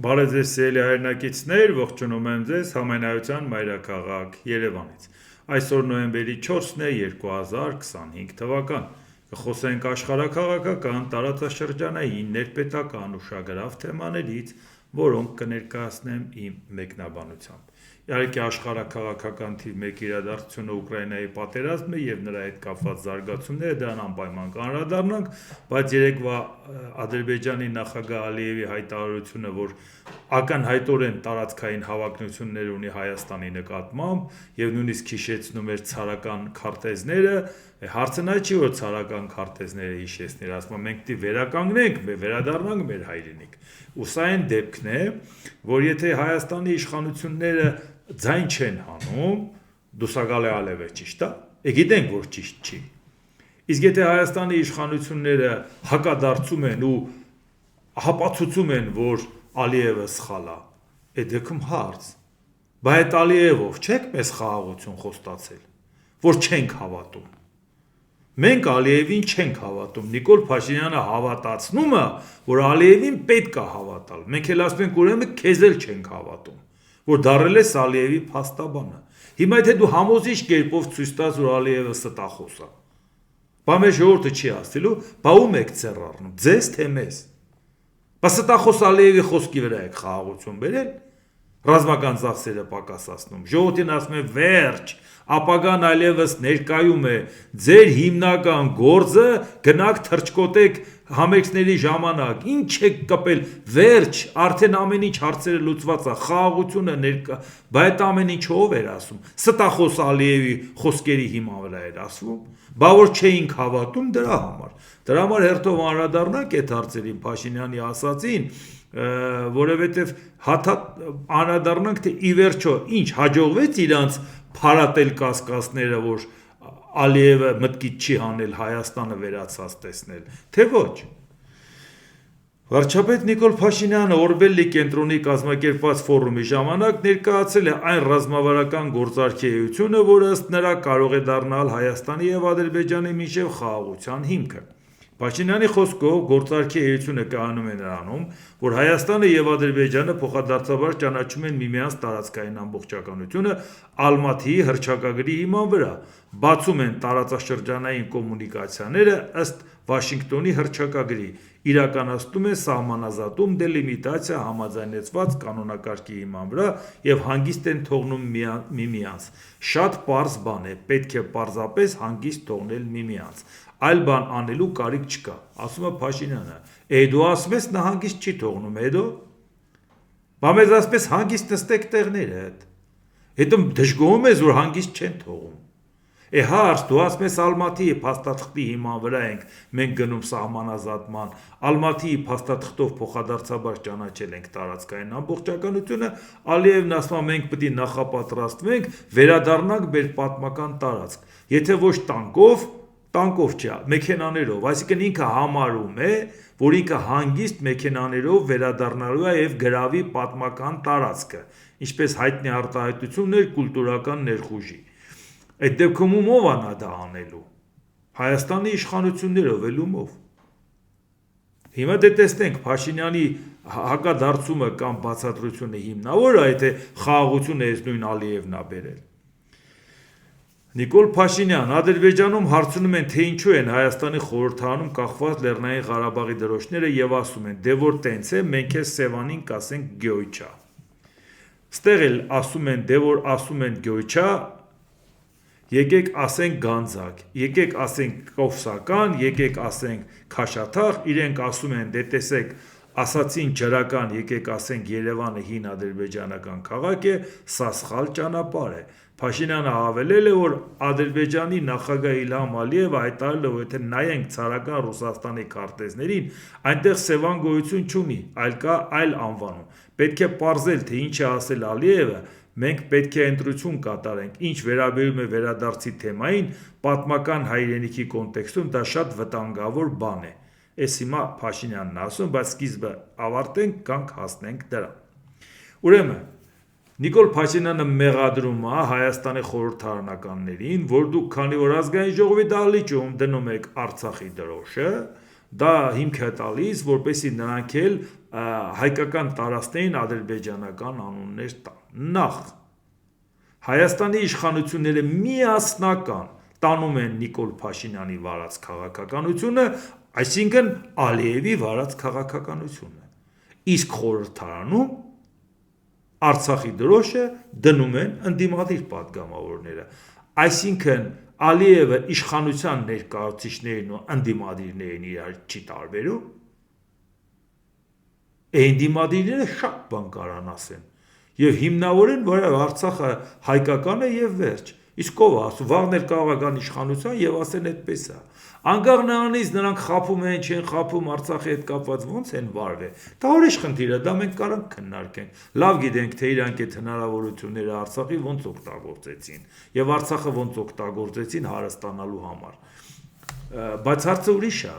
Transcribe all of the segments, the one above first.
Բարև ձեզ սիրելի հայրենակիցներ, ողջունում եմ ձեզ Համայնայության մայրաքաղաք Երևանից։ Այսօր նոյեմբերի 4-ն է 2025 թվական։ Կխոսենք աշխարհաքաղաքական, տարածաշրջանային, ներպետական ուշագրավ թեմաներից, որոնք կներկայացնեմ իմ մեկնաբանությամբ։ Իհարկե աշխարհաքաղաքական թիվ 1 իրադարձությունը Ուկրաինայի պատերազմն է եւ նրա հետ կապված զարգացումները, դրան անպայման կանդրադառնանք, բայց երեկվա Ադրբեջանի նախագահ Ալիևի հայտարարությունը, որ ակնհայտորեն տարածքային հավակնություններ ունի Հայաստանի նկատմամբ եւ նույնիսկ հիշեցնում էր ցարական քարտեզները, հարցը նա չի, որ ցարական քարտեզները հիշեցներ, ասում եմ մենք դի վերականգնենք, վերադառնանք մեր հայրենիք։ Ու սա այն դեպքն է, որ եթե Հայաստանի իշխանությունները ձայն չեն հանում, դուսակալե ալև է ճիշտ է, գիտենք որ ճիշտ չի։ Իսկ եթե Հայաստանի իշխանությունները հակադարձում են ու հապացուցում են, որ Ալիևը սխալ է, դեպքում հարց, բայց այդ Ալիևով չեք մեզ խաղաղություն խոստացել, որ չենք հավատում։ Մենք Ալիևին չենք հավատում, Նիկոլ Փաշինյանը հավատացնում է, որ Ալիևին պետք է հավատալ, մենք էլ ասում ենք ուրեմն քեզ էլ չենք հավատում, որ դառել ես Ալիևի փաստաբանը։ Հիմա եթե դու համոզիչ կերպով ցույց տաս, որ Ալիևը ստախոս է, բա մեր ժողովուրդը չի ասելու, բա ում եք ծեր առնում, ձեզ թե մեզ։ Բա ստախոս Ալիևի խոսքի վրա եք խաղաղություն բերել, ռազմական ծախսերը պակասացնում, ժողովրդին ասում են վերջ, ապագան այլևս ներկայում է, ձեր հիմնական գործը գնաք թրջկոտեք համերգների ժամանակ, ինչ եք կպել, վերջ, արդեն ամեն ինչ հարցերը լուծված է, խաղաղությունը ներկա, բայց այդ ամեն ինչ ով էր ասում, ստախոս Ալիևի խոսքերի հիման վրա էր ասվում, բա որ չէինք հավատում դրա համար հերթով անդրադառնանք այդ հարցերին Փաշինյանի ասածին, որովհետև անդրադառնանք թե ի վերջո ինչ հաջողվեց իրանց փարատել կասկածները, որ Ալիևը մտքից չի հանել Հայաստանը վերացած տեսնել, թե ոչ։ Վարչապետ Նիկոլ Փաշինյանը Օրբելի կենտրոնի կազմակերպված ֆորումի ժամանակ ներկայացրել է այն ռազմավարական գործարքի էությունը, որը ըստ նրա կարող է դառնալ Հայաստանի եւ Ադրբեջանի միջև խաղաղության հիմքը։ Փաշինյանի խոսքով գործարքի էությունը կայանում է նրանում, որ Հայաստանը եւ Ադրբեջանը փոխադարձաբար ճանաչում են միմյանց տարածքային ամբողջականությունը Ալմաթիի հռչակագրի հիման վրա, բացում են տարածաշրջանային կոմունիկացիաները ըստ Վաշինգտոնի հռչակագրի, իրականացնում են սահմանազատում դելիմիտացիա համաձայնեցված կանոնակարգի հիման վրա եւ հանգիստ են թողնում միմյանց։ Շատ պարզ բան է, պետք է պարզապես հանգիստ թողնել միմյանց։ Այլ բան անելու կարիք չկա, ասում է Փաշինյանը։ Դու ասում ես նա հանգիստ չի թողնում, հետո բա մեզ ասպես հանգիստ նստեք տեղները հետ։ Հետո դժգոհում ես, որ հանգիստ չեն թողում։ Հարց, դու ասում ես Ալմաթիի փաստաթղթի հիման վրա ենք մենք գնում սահմանազատման, Ալմաթիի փաստաթղթով փոխադարձաբար ճանաչել ենք տարածքային ամբողջականությունը, Ալիևն ասում է մենք պետք է նախապատրաստվենք, վերադառնանք մեր պատմական տարածք։ Եթե ոչ տանկով չէ, մեքենաներով, այսինքն ինքը համարում է, որ ինքը հանգիստ մեքենաներով վերադառնալու է եւ գրավի պատմական տարածքը, ինչպես հայտնի արտահայտություններ կուլտուրական ներխուժի։ Այդ դեպքում ումով է նա դա անելու։ Հայաստանի իշխանություններով էլ ումով։ Հիմա դե տեսնենք Փաշինյանի հակադարձումը կամ բացատրությունը հիմնավոր է, թե խաղաղություն է նույն Ալիևն է բերել։ Նիկոլ Փաշինյան, Ադրբեջանում հարցնում են, թե ինչու են Հայաստանի խորհրդարանում կախված Լեռնային Ղարաբաղի դրոշները եւ ասում են, դե որ տենց է, մենք է Սևանին կասենք Գյոյչա։ Ստեղ էլ ասում են, դե որ ասում են Գյոյչա, եկեք ասենք Գանձակ, եկեք ասենք Կովսական, եկեք ասենք Քաշաթաղ, իրենք ասում են, դե տեսեք, ասացին ջրական, եկեք ասենք Երևանը հին ադրբեջանական քաղաք է, սա սխալ ճանապարհ է։ Փաշինյանը հավելել է, որ Ադրբեջանի նախագահ Իլհամ Ալիևը հայտարարել է, որ եթե նայենք ցարական Ռուսաստանի քարտեզներին, այնտեղ Սևան գոյություն չունի, այլ կա այլ անվանում։ Պետք է պարզել, թե ինչ է ասել Ալիևը, մենք պետք է ընտրություն կատարենք, ինչ վերաբերում է վերադարձի թեմային, պատմական հայրենիքի կոնտեքստում դա շատ վտանգավոր բան է։ Էս հիմա Փաշինյանն ասում, բայց սկիզբը ավարտենք, կանք հասնենք դրան։ Ուրեմն Նիկոլ Փաշինյանը մեղադրում է Հայաստանի խորհրդարանականներին, որ դուք քանի որ ազգային ժողովի դահլիճում դնում եք Արցախի դրոշը, դա հիմք է տալիս, որպեսզի նրանք էլ հայկական տարածքներին ադրբեջանական անուններ տան։ Նախ Հայաստանի իշխանությունները միասնական տանում են Նիկոլ Փաշինյանի վարած քաղաքականությունը, այսինքն Ալիևի վարած քաղաքականությունը, իսկ խորհրդարանում Արցախի դրոշը դնում են ընդդիմադիր պատգամավորները, այսինքն Ալիևը իշխանության ներկայացուցիչներին ու ընդդիմադիրներին իրար չի տարբերում, ընդդիմադիրները շատ բան կարան ասեն եւ հիմնավորեն, որ Արցախը հայկական է եւ վերջ, իսկ ով ասում, վաղներ կարող է գան իշխանության եւ ասեն այդպես է, անկախ նրանից նրանք խափում են, չեն խափում Արցախի հետ կապված ոնց են վարվել, դա ուրիշ խնդիր է, դա մենք կարող քննարկենք, լավ գիտենք, թե իրանք այդ հնարավորությունները Արցախի ոնց օգտագործեցին եւ Արցախը ոնց օգտագործեցին հարստանալու համար, բայց հարցը ուրիշ է,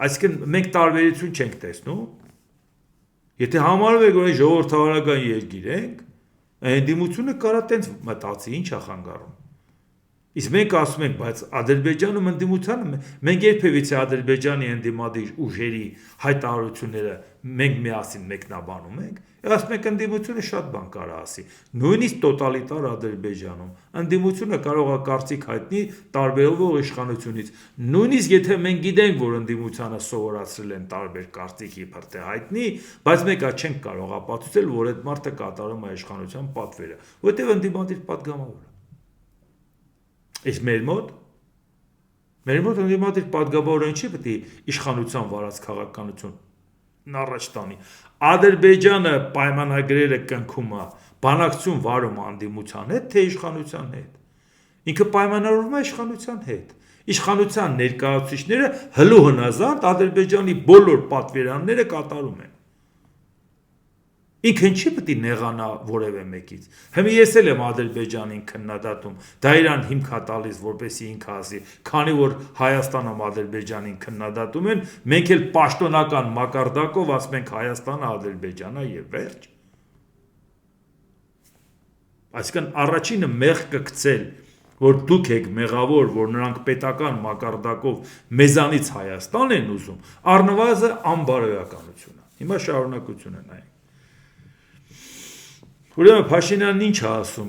այսինքն մենք տարբերություն չենք տեսնում, եթե համարում եք, որ ժողովրդավարական երկիր ենք, ընդդիմությունը կարա տենց մտածի, ինչ է խանգարում։ Իսկ մենք ասում ենք, բայց Ադրբեջանում ընդդիմությանը մենք երբևիցե Ադրբեջանի ընդդիմադիր ուժերի հայտարարությունները մենք միասին մեկնաբանում ենք, ասում ենք ընդդիմությունը շատ բան կարա ասի, նույնիսկ տոտալիտար Ադրբեջանում ընդդիմությունը կարող է կարծիք հայտնի տարբերվող իշխանությունից, նույնիսկ եթե մենք գիտենք, որ ընդդիմությանը սովորացրել են տարբեր կարծիք իբր թե հայտնի, բայց մենք չենք կարող ապացուցել, որ այդ մարդը կատարում է իշխանության պատվերը, որտեղ ընդդիմադիր պատգամավոր է։ Իսկ մեր մոտ ընդդիմադիր պատգամավորը ինչի պետք է իշխանության վարած քաղաքականություն առաջ տանի։ Ադրբեջանը պայմանագրերը կնքում է, բանակցություն վարում անդիմության հետ, թե իշխանության հետ։ Ինքը պայմանավորվում է իշխանության հետ։ Իշխանության ներկայացուցիչները հլու հնազանդ Ադրբեջանի բոլոր պատվերանները կատարում են։ Ինքը ինչի պետք է նեղանա որևէ մեկից։ Հիմա ես էլ եմ Ադրբեջանին քննադատում, դա իրան հիմք է տալիս, որպեսզի ինքը ասի, քանի որ Հայաստանում Ադրբեջանին քննադատում են, մենք էլ պաշտոնական մակարդակով ասում ենք Հայաստանը Ադրբեջանա եւ վերջ։ Այսինքն առաջինը մեղ կգցել, որ դուք եք մեղավոր, որ նրանք պետական մակարդակով մեզանից Հայաստան են ուզում, առնվազն անբարոյականություն է։ Հիմա շարունակությունը նայենք։ Ուրեմն Փաշինյանն ինչ է ասում,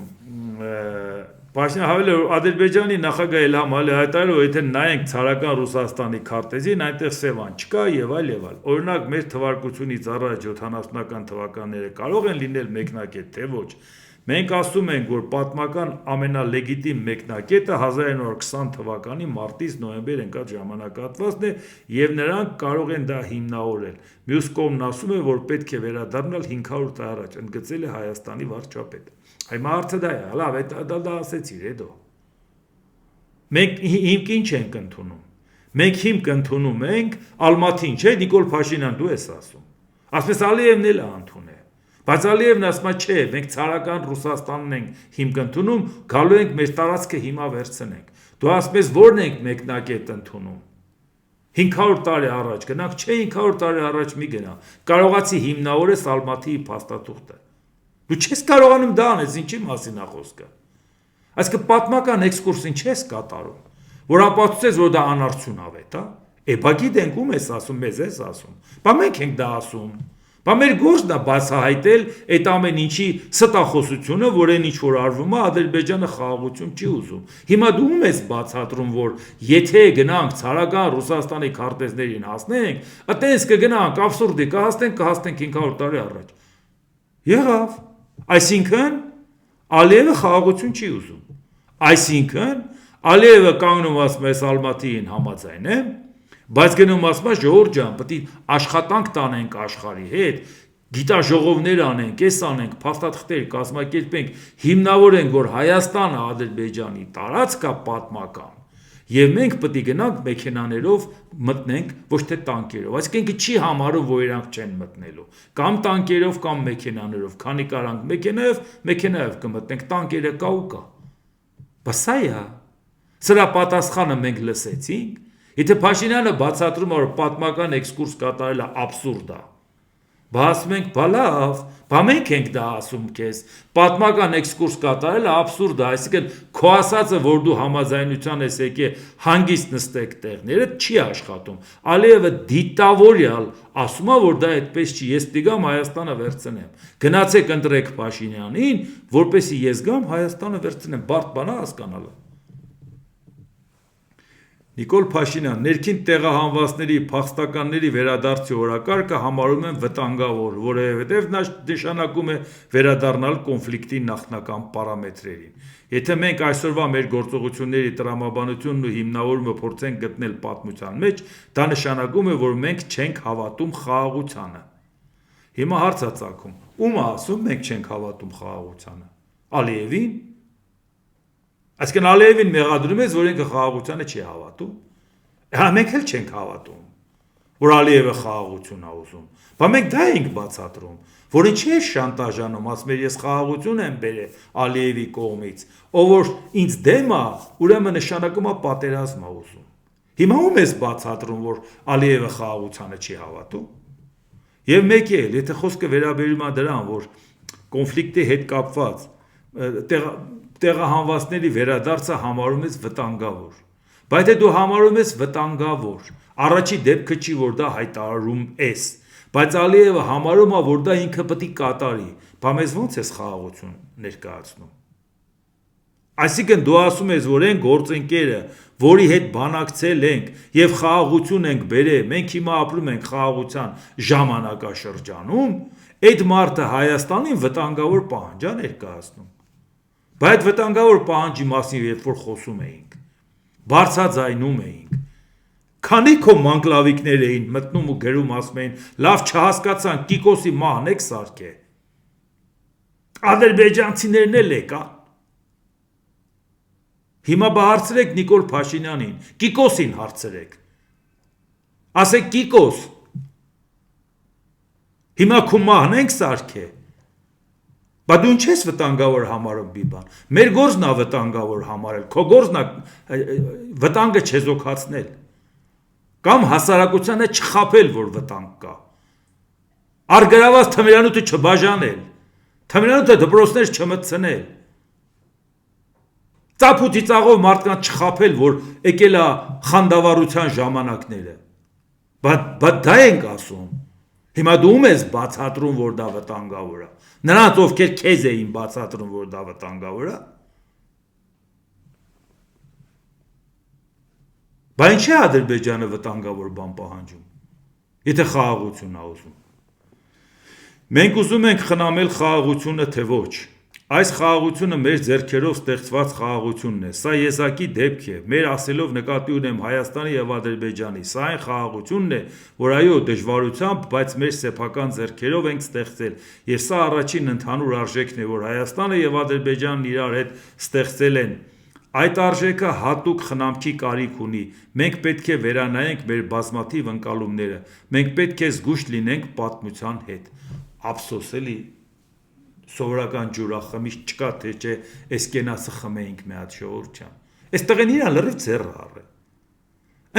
Փաշինյանը հավելել է, որ Ադրբեջանի նախագահ Իլհամ Ալիևը հայտարարել է, որ եթե նայենք ցարական Ռուսաստանի քարտեզին, այնտեղ Սևան չկա եւ այլ եւ այլ։ Օրինակ մեր թվարկությունից առաջ 70-ական թվականները կարող են լինել մեկնակետ, թե ոչ։ Մենք ասում ենք, որ պատմական ամենալեգիտիմ մեկնակետը 1920 թվականի մարտից նոյեմբեր ընկած ժամանակահատվածն է եւ նրանք կարող են դա հիմնավորել։ Մյուս կողմն ասում է, որ պետք է վերադառնալ 500 տարի առաջ, ընդգծել է Հայաստանի վարչապետը։ Հիմա հարցը դա է, լավ, դա ասեցիր, հետո։ Մենք հիմք ինչ ենք ընդունում։ Մենք հիմք ընդունում ենք Ալմատին, չէ՞, Նիկոլ Փաշինյան դու ես ասում։ Ասես Ալիևն էլ է ընդունել։ Բայց Ալիևն ասում է, չէ, մենք ցարական Ռուսաստանն ենք հիմք ընդունում, գալու ենք մեր տարածքը հիմա վերցնենք։ Դու ասում ես, ո՞րն ենք մեկնակետ ընդունում։ 500 տարի առաջ գնանք, չէ, 500 տարի առաջ մի գնա։ Կարողացի հիմնավորես Ալմատիի փաստաթուղթը։ Դու չես կարողանում դա անես, ինչի մասին է խոսքը։ Այսինքն պատմական էքսկուրսին չես կատարում, որ ապացուցես, որ դա անարդյունավետ է։ Բա գիտենք ում ես ասում, մեզ ես ասում։ Բա մենք ենք դա ասում։ Բա մեր գործն է բացահայտել այդ ամեն ինչի ստախոսությունը, որ այն ինչ որ արվում է, Ադրբեջանը խաղաղություն չի ուզում։ Հիմա դու ում ես բացատրում, որ եթե գնանք ցարական Ռուսաստանի քարտեզներին հասնենք, այտենց կգնանք, абսուրդի կհասնենք 500 տարի առաջ։ Եղավ։ Այսինքն Ալիևը խաղաղություն չի ուզում։ Այսինքն Ալիևը կանգնում ասում է Ալմատիին համաձայն է, բայց գնում ասում է ժողովուրդ ջան, պետք է աշխատանք տանենք աշխարհի հետ, գիտաժողովներ անենք, էս անենք, փաստաթղթեր կազմակերպենք, հիմնավորենք, որ Հայաստանը Ադրբեջանի տարածք է պատմական, եւ մենք պետք է գնանք մեքենաներով մտնենք, ոչ թե տանկերով։ Այսինքն ինքը չի համարում, որ իրանք չեն մտնելու, կամ տանկերով կամ մեքենաներով, քանի կարանք մեքենայով կմտնենք, տանկերը կա ու կա։ Բայց սա է։ Սրա պատասխանը մենք լսեցինք։ Եթե Փաշինյանը բացատրում է, որ պատմական էքսկուրս կատարելը абսուրդ է, Բա ասում ենք, բա լավ, բա մենք ենք դա ասում քեզ։ Պատմական էքսկուրս կատարելը աբսուրդ է, այսինքն քո ասածը, որ դու համաձայնության ես եկել հանգիստ նստեք տեղները, չի աշխատում։ Ալիևը դիտավորյալ ասում է, որ դա այդպես չի, ես դիգամ Հայաստանը վերցնեմ։ Գնացեք ընտրեք Փաշինյանին, որպեսզի ես գամ Հայաստանը վերցնեմ, բարդ բան է հասկանալը։ Նիկոլ Փաշինյան, ներքին տեղահանվածների փախստականների վերադարձի օրակարգը համարում են վտանգավոր, որովհետև նա նշանակում է վերադառնալ կոնֆլիկտի նախնական պարամետրերին։ Եթե մենք այսօրվա մեր գործողությունների տրամաբանությունն ու հիմնավորումը փորձենք գտնել պատմության մեջ, դա նշանակում է, որ մենք չենք հավատում խաղաղությանը։ Հիմա հարց է ծագում, ում է ասում մենք չենք հավատում խաղաղությանը։ Ալիևին։ Այսինքն Ալիևին մեղադրում ես, որ ինքը խաղաղությանը չի հավատում։ Հա մենք էլ չենք հավատում, որ Ալիևը խաղաղություն է ուզում։ Բա մենք դա ենք բացատրում, որ ինչի է շանտաժանում, ասում է ես խաղաղություն եմ բերել Ալիևի կողմից, ով որ ինձ դեմ է, ուրեմն նշանակում է պատերազմ է ուզում։ Հիմա ում ես բացատրում, որ Ալիևը խաղաղությանը չի հավատում։ Եվ մեկ էլ, եթե խոսքը վերաբերում է դրան, որ կոնֆլիկտի հետ կապված տեղահանվածների վերադարձը համարում ես վտանգավոր։ Բայց դու համարում ես վտանգավոր, առաջի դեպքը չի, որ դա հայտարարում ես, բայց Ալիևը համարում է, որ դա ինքը պետք է կատարի, բա մեզ ո՞նց ես խաղաղություն ներկայացնում։ Այսինքն դու ասում ես, որ այն գործընկերը, որի հետ բանակցել ենք եւ խաղաղություն ենք բերել, մենք հիմա ապրում ենք խաղաղության ժամանակաշրջանում, այդ մարդը Հայաստանին վտանգավոր պահանջ է ներկայացնում։ Բայց այդ վտանգավոր պահանջի մասին երբ որ խոսում էինք, բարձրաձայնում էինք, քանի քո մանկլավիկներ էին մտնում ու գրում ասում էին, լավ չհասկացան, Կիկոսի մահն եք սարքե։ Ադրբեջանցիներն էլ եկա։ Հիմա հարցրեք Նիկոլ Փաշինյանին, Կիկոսին հարցրեք։ Ասեք Կիկոս, հիմա քո մահն ենք սարքե։ Բա դու ինչ ես վտանգավոր համարում մի բան։ Մեր գործն է վտանգավոր համարել, քո գործն է վտանգը չեզոքացնել։ Կամ հասարակությանը չխաբել, որ վտանգ կա։ Արգրաված թմրանյութը չբաժանել, թմրանյութը դպրոցներ չմտցնել։ Ծափուտի ծաղով մարդկանց չխաբել, որ եկել է խանդավառության ժամանակները։ Բա դա ենք ասում։ Հիմա դու ում ես բացատրում, որ դա վտանգավոր է։ Նրանց, ովքեր քեզ էին բացատրում, որ դա վտանգավոր է։ Բա ինչ է Ադրբեջանը վտանգավոր բան պահանջում, եթե խաղաղություն է ուզում։ Մենք ուզում ենք խնամել խաղաղությունը, թե ոչ։ Այս խաղաղությունը մեր ձեռքերով ստեղծված խաղաղությունն է, սա եզակի դեպք է, մեր ասելով նկատի ունեմ Հայաստանի և Ադրբեջանի, սա այն խաղաղությունն է, որ այո դժվարությամբ, բայց մեր սեփական ձեռքերով ենք ստեղծել, և սա առաջին ընդհանուր արժեքն է, որ Հայաստանը և Ադրբեջանն իրար հետ ստեղծել են։ Այդ արժեքը հատուկ խնամքի կարիք ունի, մենք պետք է վերանայենք մեր բազմաթիվ ընկալումները, մենք պետք է զգույշ լինենք պատմության հետ։ Ափսոս էլի սովորական ջուրախմիչ չկա, թե չէ այս կենացը խմեինք մի հատ ժողովրդյան։ Այստեղ են իրան լրիվ ձեռը առել։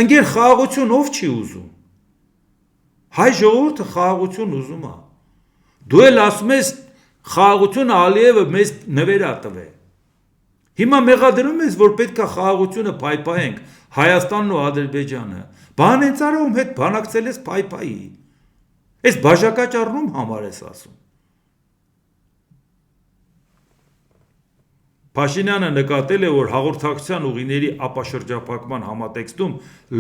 Ընկեր խաղաղություն ով չի ուզում։ Հայ ժողովուրդը խաղաղություն ուզում է։ Դու էլ ասում ես խաղաղությունը Ալիևը մեզ նվեր է տվել։ Հիմա մեղադրում ես, որ պետք է խաղաղությունը փայփայենք Հայաստանն ու Ադրբեջանը։ Բան հենց արա ում հետ բանակցել ես փայփայի։ Այս բաժակաճառնում համար ես ասում։ Փաշինյանը նկատել է, որ հաղորդակցության ուղիների ապաշրջափակման համատեքստում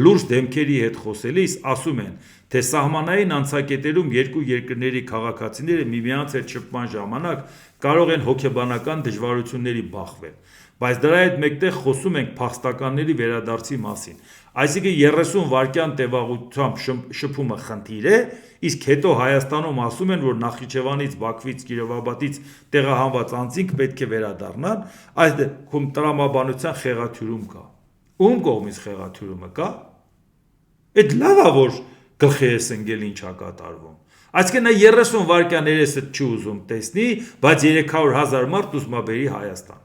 լուրջ դեմքերի հետ խոսելիս ասում են, թե սահմանային անցակետերում երկու երկրների քաղաքացիները միմյանց հետ շփման ժամանակ կարող են հոգեբանական դժվարությունների բախվել, բայց դրա հետ մեկտեղ խոսում ենք փախստականների վերադարձի մասին, այսինքն 30 վայրկյան տևողությամբ շփումը խնդիր է, իսկ հետո Հայաստանում ասում են, որ Նախիջևանից, Բաքվից, Կիրովաբադից տեղահանված անձինք պետք է վերադառնան, այս դեպքում տրամաբանության խեղաթյուրում կա։ Ում կողմից խեղաթյուրումը կա։ Այդ լավ է, որ գլխի ես ընկել ինչ է կատարվում։ Այսինքն նա 30 վայրկյան երեսը չի ուզում տեսնի, բայց 300,000 մարդ ուզում է բերի Հայաստան։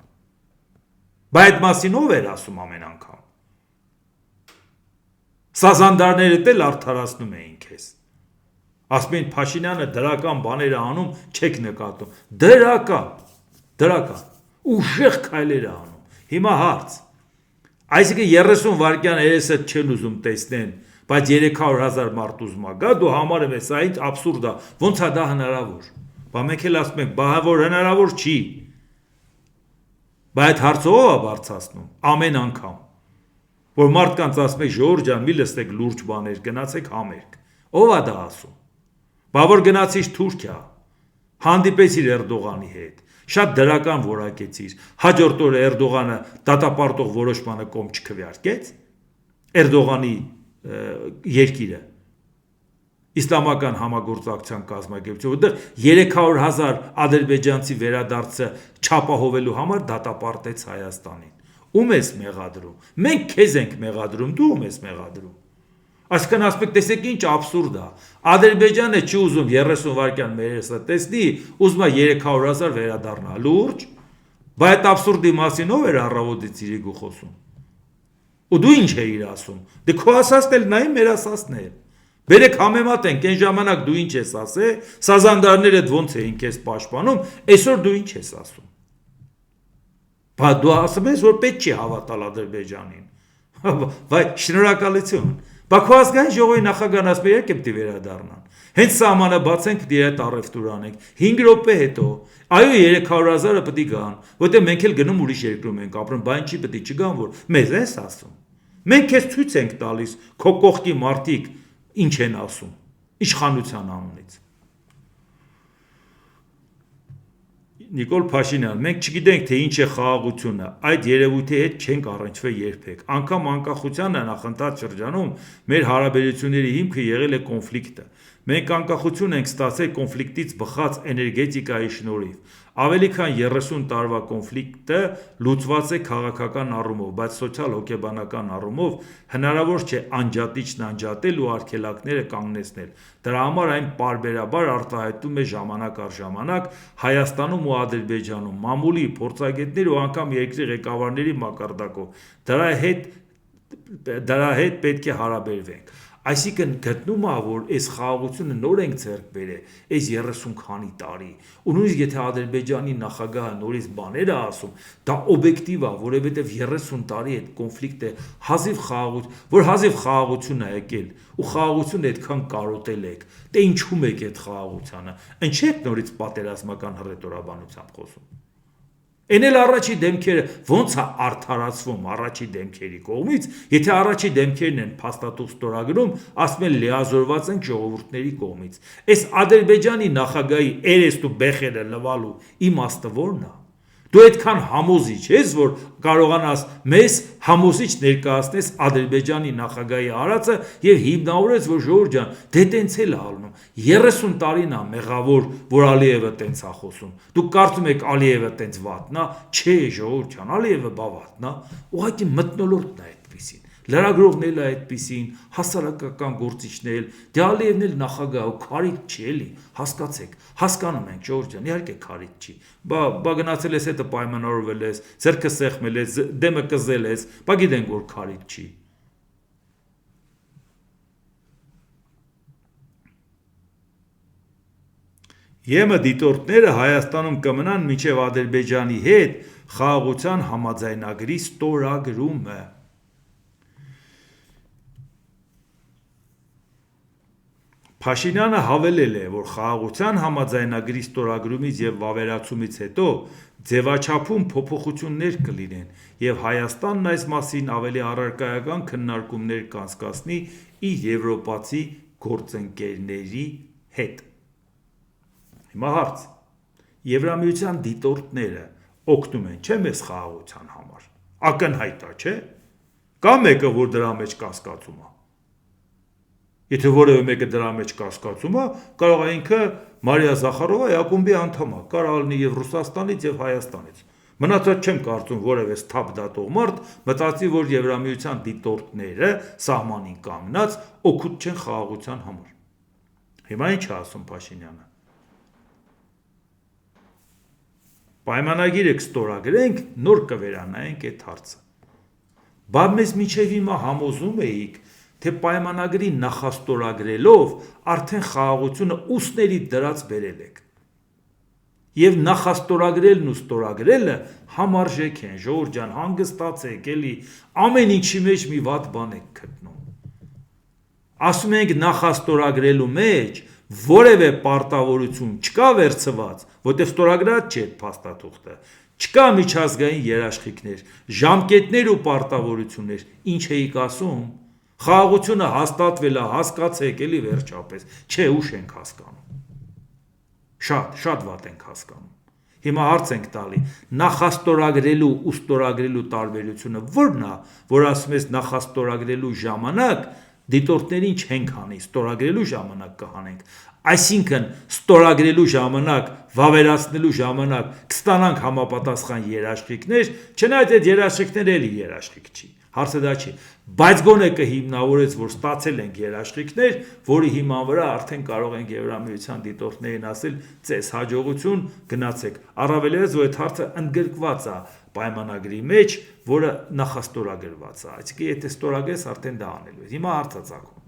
Բայց այդ մասին ով էր ասում ամեն անգամ։ Սազանդարները էլ արդարացնում էին քեզ։ Ասում են Փաշինյանը դրական բաներ է անում, չեք նկատում։ Դրական։ Ուժեղ քայլեր է անում։ Հիմա հարց։ Այսինքն 30 վայրկյան երեսը չեն ուզում տեսնեն, բայց 300,000 մարդ ուզում է գա, դու համարում ես, այդ աբսուրդ է, ոնց է դա հնարավոր։ Բա մենք էլ ասում ենք, բա որ հնարավոր չի։ Բայց այդ հարցը ով է բարձրացնում ամեն անգամ, որ մարդկանց ասում եք Ժողովուրդ ջան, մի լսեք լուրջ բաներ, գնացեք համերգ։ Ով է դա ասում։ Բա որ գնացիր Թուրքիա, հանդիպեցիր Էրդողանի հետ, շատ դրական որակեցիր, հաջորդ օրը Էրդողանը դատապարտող որոշմանը կողմ չքվեարկեց, Էրդողանի երկիրը իսլամական համագործակցության կազմակերպություն, որտեղ 300,000 ադրբեջանցի վերադարձը չապահովելու համար դատապարտեց Հայաստանին։ Ում ես մեղադրում։ Մենք քեզ ենք մեղադրում, դու ում ես մեղադրում։ Այսինքն ասում եք, տեսեք ինչ աբսուրդ է։ Ադրբեջանը չի ուզում 30 վայրկյան մերեսը տեսնի, ուզում է 300,000 վերադառնա։ Լուրջ։ Բայց այդ աբսուրդի մասին ով էր առավոտից իրիկու խոսում։ Ու դու ինչ էիր ասում։ Դե քո ասածն էլ նայ մեր ասածն է։ Բերեք համեմատենք, այն ժամանակ դու ինչ ես ասել, սազանդարները ոնց էին քեզ պաշտպանում, այսօր դու ինչ ես ասում։ Բա դու ասում ես, որ պետք չի հավատալ Ադրբեջանին։ Վայ, շնորհակալություն։ Բա քո ազգային ժողովի նախագահն ասում է, եկեք պիտի վերադառնան։ Հենց սահմանը բացենք, դի այդ առևտուր անենք։ 5 րոպե հետո, այո 300,000-ը պիտի գան, որտեղ մենք էլ գնում ուրիշ երկրում ենք ապրում, բա ինչի պիտի չգան, որ մեզ ես ասում։ Մենք քեզ ցույց ենք տալիս, քո կողքի մարդիկ ինչ են ասում, իշխանության անունից։ Նիկոլ Փաշինյան, մենք չգիտենք, թե ինչ է խաղաղությունը, այդ երևույթի հետ չենք առնչվել երբեք։ Անկամ անկախության նախընթաց շրջանում մեր հարաբերությունների հիմքը եղել է կոնֆլիկտը։ Մենք անկախություն ենք ստացել կոնֆլիկտից բխած էներգետիկայի շնորհիվ։ Ավելի քան 30 տարվա կոնֆլիկտը լուծված է քաղաքական առումով, բայց սոցիալ-հոգեբանական առումով հնարավոր չէ անջատիչն անջատել ու արգելակները կանգնեցնել։ Դրա համար այն պարբերաբար արտահայտում է ժամանակ առ ժամանակ Հայաստանում ու Ադրբեջանում, մամուլի, փորձագետների ու անգամ երկրի ղեկավարների մակարդակով։ Դրա հետ պետք է հարաբերվենք։ Այսինքն գտնում է, որ այս խաղաղությունը նոր ենք ձեռք բերել, այս 30 քանի տարի, ու նույնիսկ եթե Ադրբեջանի նախագահը նորից բաներ է ասում, դա օբյեկտիվ է, որովհետև 30 տարի այդ կոնֆլիկտը հազիվ խաղաղություն, որ հազիվ խաղաղություն է եկել, ու խաղաղությունը այդքան կարոտել եք, դե ինչու՞մ եք այդ խաղաղությանը, ինչի՞ եք նորից պատերազմական հռետորաբանությամբ խոսում։ Այն էլ առաջի դեմքերը ոնց է արդարացվում առաջի դեմքերի կողմից, եթե առաջի դեմքերն են փաստաթուղթ ստորագրում, ասում են լիազորված են ժողովուրդների կողմից։ Այս Ադրբեջանի նախագահի երեստ ու բեխերը լվալու իմաստը ո՞րն է։ Դու այդքան համոզիչ ես, որ կարողանաս մեզ համոզիչ ներկայացնես Ադրբեջանի նախագահի արածը եւ հիմնավորես, որ Ժողովուրդ ջան, դե տենց էլ է ալնում։ 30 տարին է մեղավոր, որ Ալիևը տենց է խոսում։ Դուք կարծում եք Ալիևը տենց վատնա, չէ, Ժողովուրդ ջան, Ալիևը բա վատնա, ուղղակի մթնոլորտն է այդպեսին։ Լրագրողն էլ է այդպեսին, հասարակական գործիչներ, դե Ալիևն էլ նախագահ ու քարիտ չի էլի, հասկացեք, հասկանում ենք Ժողովուրդ ջան, իհարկե քարիտ չի։ Բա գնացել ես հետը պայմանավորվել ես, ձեռքը սեղմել ես, դեմը կզել ես, բա գիտենք որ քարիտ չի։ ԵՄ դիտորդները Հայաստանում կմնան մինչև Ադրբեջանի հետ խաղաղության համաձայնագրի ստորագրումը։ Փաշինյանը հավելել է, որ խաղաղության համաձայնագրի ստորագրումից եւ վավերացումից հետո ձևաչափում փոփոխություններ կլինեն եւ Հայաստանն այս մասին ավելի առարկայական քննարկումներ կանցկացնի իր եվրոպացի գործընկերների հետ։ Հիմա հարց. Եվրամիության դիտորդները օգնում են, չէ՞ մեզ խաղաղության համար։ Ակնհայտ է, չէ՞։ Կա մեկը, որ դրա մեջ կասկածում է։ Եթե որևէ մեկը դրա մեջ կասկածում է, կարող է ինքը Մարիա Զախարովա ակումբի անդամ է, կարող լինի եւ Ռուսաստանից եւ Հայաստանից։ Մնացած չեմ կարծում որևէ սթափ դատող մարդ մտածի, որ Եվրամիության դիտորդները սահմանին կանգնած օգուտ չեն խաղաղության համար։ Հիմա ինչ է ասում Փաշինյանը։ Պայմանագիրը կստորագրենք, նոր կվերանայենք այդ հարցը։ Բա մեզ միջև հիմա համոզում էիք, թե պայմանագրի նախաստորագրելով արդեն խաղաղությունը ուսների դրած բերել եք։ Եվ նախաստորագրելն ու ստորագրելը համարժեք են, ժողովուրդ ջան, հանգստացեք, էլի ամեն ինչի մեջ մի վատ բան եք գտնում։ Ասում ենք նախաստորագրելու մեջ որևէ պարտավորություն չկա վերցված, որտեղ ստորագրած չէ փաստաթուղթը, չկա միջազգային երաշխիքներ, ժամկետներ ու պարտավորություններ, ինչ էիք ասում, խաղաղությունը հաստատվել է, հասկացեք, էլի վերջապես, չէ, ուշ ենք հասկանում, շատ վատ ենք հասկանում, հիմա հարց ենք տալի, նախաստորագրելու ու ստորագրելու տարբերությունը որն է, որ ասում ես նախաստորագրելու ժամանակ դիտորդներին չենք հանի, ստորագրելու ժամանակ կհանենք, այսինքն ստորագրելու ժամանակ, վավերացնելու ժամանակ կստանանք համապատասխան երաշխիքներ, չնայած այդ երաշխիքները էլի երաշխիք չի, հարցը դա չի, բայց գոնե կհիմնավորեց, որ ստացել ենք երաշխիքներ, որի հիման վրա արդեն կարող ենք Եվրամիության դիտորդներին ասել, ծես հաջողություն, գնացեք, առավելևս, որ այդ հարցը ընդգրկված է պայմանագրի մեջ, որը նախաստորագրված է, այսինքն եթե ստորագրես արդեն դա անելու է, հիմա հարցը ծագում։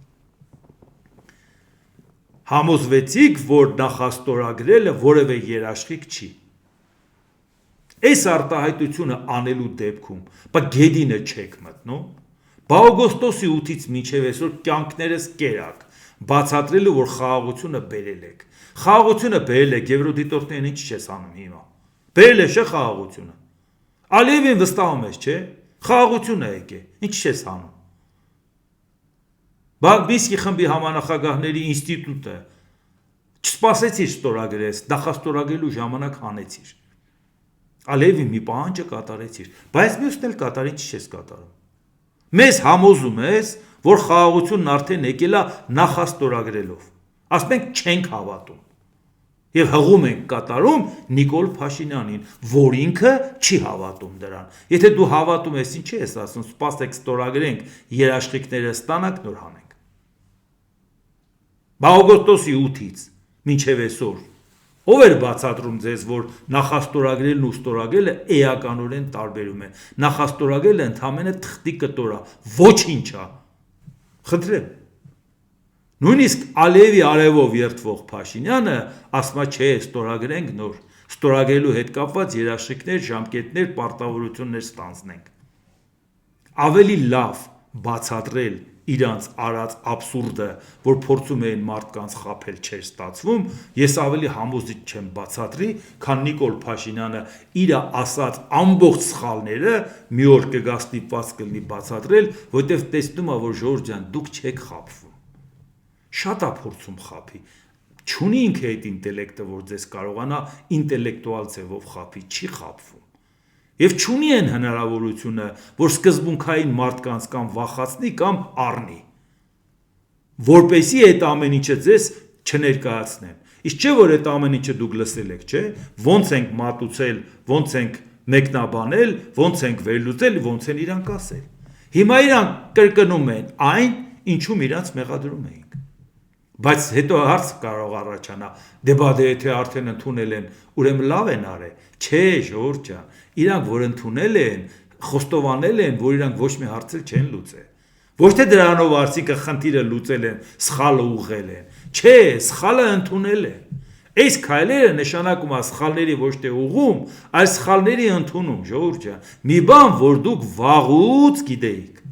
Համոզվեցիք, որ նախաստորագրելը որևէ երաշխիք չի։ Այս արտահայտությունը անելու դեպքում, բա գեդինը չեք մտնում, բա օգոստոսի 8-ից մինչև այսօր կյանքներս կերակ, բացատրելու, որ խաղաղությունը բերել եք։ Խաղաղությունը բերել եք, եվրոդիտորդներին ինչ չես անում հիմա։ Բերել է չէ խաղաղությունը։ Ալիևին վստահում ես, չէ։ Խաղաղությունը եկե, ինչ չես անում։ Բիսկի խմբի համանախագահների ինստիտուտը չսպասեցիր ստորագրես, նախաստորագրելու ժամանակ հանեցիր։ Ալիևի մի պահանջը կատարեցիր, բայց մյուսն էլ կատարի չես կատարում։ Մեզ համոզում ես, որ խաղաղությունն արդեն եկել է նախաստորագրելով։ Ասում ենք չենք հավատում։ Եվ հղում ենք կատարում Նիկոլ Փաշինյանին, որ ինքը չի հավատում դրան։ Եթե դու հավատում ես, ինչի ես ասում, սպասեք ստորագրենք, երաշխիքները ստանանք, նոր հանենք։ Բա օգոստոսի 8-ից մինչև այսօր ով էր բացատրում ձեզ, որ նախաստորագրելն ու ստորագրելը էականորեն տարբերում է։ Նախաստորագրելը ընդամենը թղթի կտոր է, ոչինչ է։ Խնդրեմ։ Նույնիսկ Ալիևի արևով երթվող Փաշինյանը ասում է, չէ, ստորագրենք նոր, ստորագրելու հետ կապված երաշխիքներ, ժամկետներ, պարտավորություններ ստանձնենք։ Ավելի լավ բացատրել իրանց արած աբսուրդը, որ փորձում էին մարդկանց խաբել չէր ստացվում, ես ավելի համոզիչ չեմ բացատրի, քան Նիկոլ Փաշինյանը իր ասած ամբողջ սխալները մի օր կգա ստիպված կլինի բացատրել, որտեղ տեսնում է, որ Ժորժ ջան, դուք չեք խաբվում։ Շատ է փորձում խաբի։ Չունի ինքը այդ ինտելեկտը, որ ձեզ կարողանա ինտելեկտուալ ձևով խաբի, չի խաբվում։ Եվ չունի են հնարավորությունը, որ սկզբունքային մարդկանց կամ վախացնի կամ առնի, որպեսզի այդ ամեն ինչը ձեզ չներկայացնեն։ Իսկ չէ որ այդ ամեն ինչը դուք լսել եք, չէ՞։ Ոնց ենք մատուցել, ոնց ենք մեկնաբանել, ոնց ենք վերլուծել, ոնց են իրանք ասել։ Հիմա իրանք կրկնում են այն, ինչում իրանք մեղադրում էին։ Բայց հետո հարց կարող առաջանա, դե եթե արդեն ընդունել են, ուրեմն լավ են արել։ Չէ, Ժորժ ջան, իրանք որ ընդունել են, խոստովանել են, որ իրանք ոչ մի հարց չեն լուծել։ Ոչ թե դրանով արցիկը խնդիրը լուծել են, սխալը ուղղել են։ Չէ, սխալը ընդունել են։ Այս քայլերը նշանակում է սխալների ոչ թե ուղղում, այլ սխալների ընդունում, Ժորժ ջան։ Մի բան, որ դուք վաղուց գիտեիք։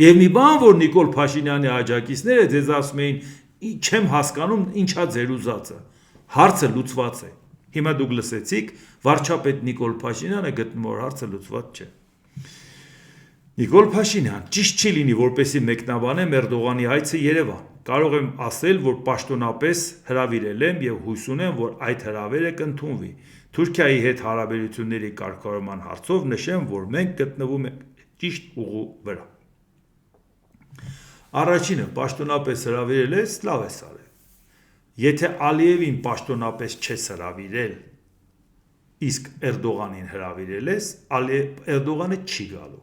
Եվ մի բան, որ Նիկոլ Փաշինյանի աջակիցները ձեզ ասում էին, չեմ հասկանում, ինչա ձեր ուզածը։ Հարցը լուծված է։ Հիմա դուք լսեցիք, վարչապետ Նիկոլ Փաշինյանը գտնում որ հարցը լուծված չէ։ Նիկոլ Փաշինյան, ճիշտ չի լինի, որպեսզի մեկնաբանեմ Էրդողանի հայցը Երևան։ Կարող եմ ասել, որ պաշտոնապես հրավիրել եմ եւ հույս ունեմ, որ այդ հրավերը կընդունվի։ Թուրքիայի հետ հարաբերությունների կարգավորման հարցով նշեմ, որ մենք գտնվում ենք ճիշտ ուղու վրա։ Առաջինը պաշտոնապես հրավիրել ես, լավ ես արել։ Եթե Ալիևին պաշտոնապես չես հրավիրել, իսկ Էրդողանին հրավիրել ես, Էրդողանը չի գալու։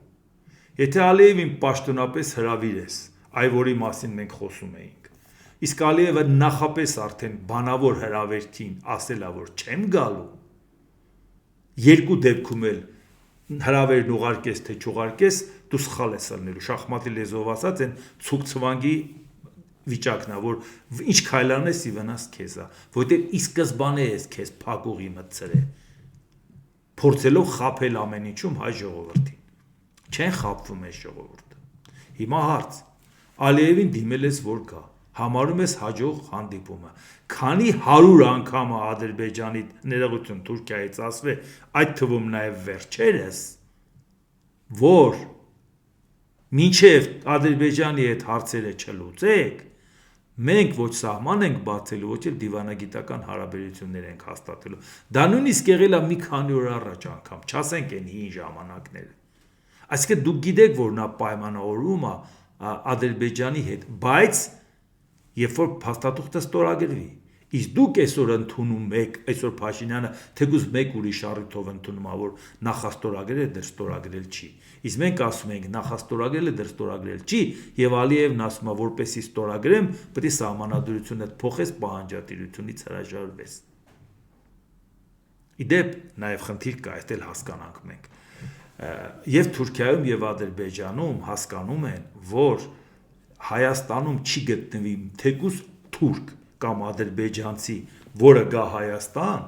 Եթե Ալիևին պաշտոնապես հրավիրես, այ որի մասին մենք խոսում էինք, իսկ Ալիևը նախապես արդեն բանավոր հրավերքին ասել է, որ չեմ գալու, երկու դեպքում էլ հրավերն ուղարկես թե չուղարկես, դու սխալ ես ելնելու, շախմատի լեզվով ասած են ցուկցվանգի վիճակն է, որ ինչ քայլանես ի վնաս քեզ է, որտեղ ի սկզբանե ես քեզ փակուղի մտցրել, փորձելով խաբել ամեն ինչում հայ ժողովրդին, չեն խաբվում այս ժողովուրդը, հիմա հարց, Ալիևին դիմել ես որ գա, համարում ես հաջող հանդիպումը, քանի 100 անգամ Ադրբեջանի ներողություն Թուրքիայից ասվել, այդ թվում նաև վերջերս, որ մինչև Ադրբեջանի հետ հարցերը չլուծեք, մենք ոչ սահման ենք բացելու, ոչ էլ դիվանագիտական հարաբերություններ ենք հաստատելու, դա նույնիսկ եղել է մի քանի օր առաջ անգամ, չասենք են հին ժամանակները, այսինքն դուք գիտեք, որ նա պայմանավորում է Ադրբեջանի հետ, բայց երբ որ փաստաթուղթը ստորագրվի, իսկ դուք այսօր ընդունում եք, այսօր Փաշինյանը թեկուզ մեկ ուրիշ առիթով ընդունում է, որ նախաստորագրել է, դեռ ստորագրել չի, իսկ մենք ասում ենք նախաստորագրել է, դեռ ստորագրել չի, եւ Ալիևն ասում է, որպեսի ստորագրեմ, պետք է սահմանադրությունը փոխես, պահանջատիրությունից հրաժարվես։ Իդեպ նաև խնդիր կա, այդ էլ հասկանանք մենք։ Եվ Թուրքիայում եւ Ադրբեջանում հասկանում են, որ Հայաստանում չի գտնվի թեկուզ թուրք կամ ադրբեջանցի, որը գա Հայաստան,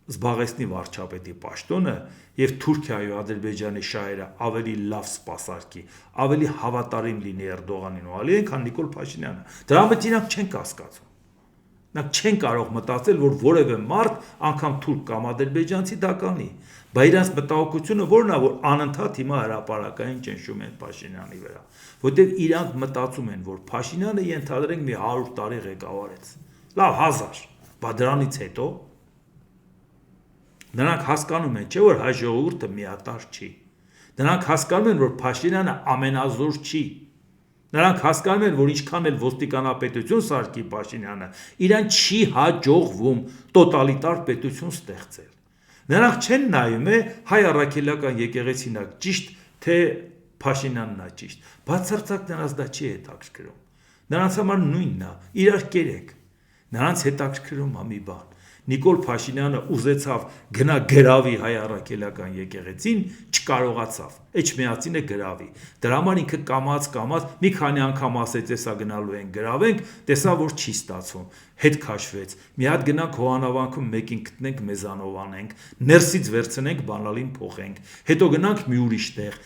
զբաղեցնի վարչապետի պաշտոնը եւ Թուրքիայի ու Ադրբեջանի շահերը ավելի լավ սպասարկի, ավելի հավատարիմ լինի Էրդողանին ու Ալիևին, քան Նիկոլ Փաշինյանը։ Դրա մեջ իրանք չեն կասկածում։ Նրանք չեն կարող մտածել, որ որևէ մարդ, անգամ թուրք կամ ադրբեջանցի դա կանի, բայց իրանց մտահոգությունը որն է, որ անընդհատ հիմա հրապարակային ճնշում են Փաշինյանի վրա, որտեղ իրանք մտածում են, որ Փաշինյանը ենթադրենք մի 100 տարի ղեկավարեց, լավ 1000, բայց դրանից հետո նրանք հասկանում են, չէ՞ որ հայ ժողովուրդը միատար չի, նրանք հասկանում են, որ Փաշինյանը ամենազոր չի, նրանք հասկանում են, որ ինչքան էլ ոստիկանապետություն սարքի Փաշինյանը, իրան չի հաջողվում տոտալիտար պետություն ստեղծել։ Նրանք չեն նայում է հայ առաքելական եկեղեցին է ճիշտ, թե Փաշինյանն է ճիշտ, բացարձակ նրանց դա չի հետաքրքրում։ Նրանց համար նույնն է, իրար կերեք։ Նրանց հետաքրքրում է մի բան։ Նիկոլ Փաշինյանը ուզեցավ գնա գրավի հայ առաքելական եկեղեցին, չկարողացավ։ Էջմիածինը գրավի։ Դրա համար ինքը կամած մի քանի անգամ ասեց, էսա գնալու են գրավենք, տեսավ որ չի ստացվում։ Հետ քաշվեց։ Մի հատ գնանք Հովանավանքում մեկին գտնենք, մեզանով անենք, ներսից վերցնենք, բանալին փոխենք։ Հետո գնանք մի ուրիշ տեղ,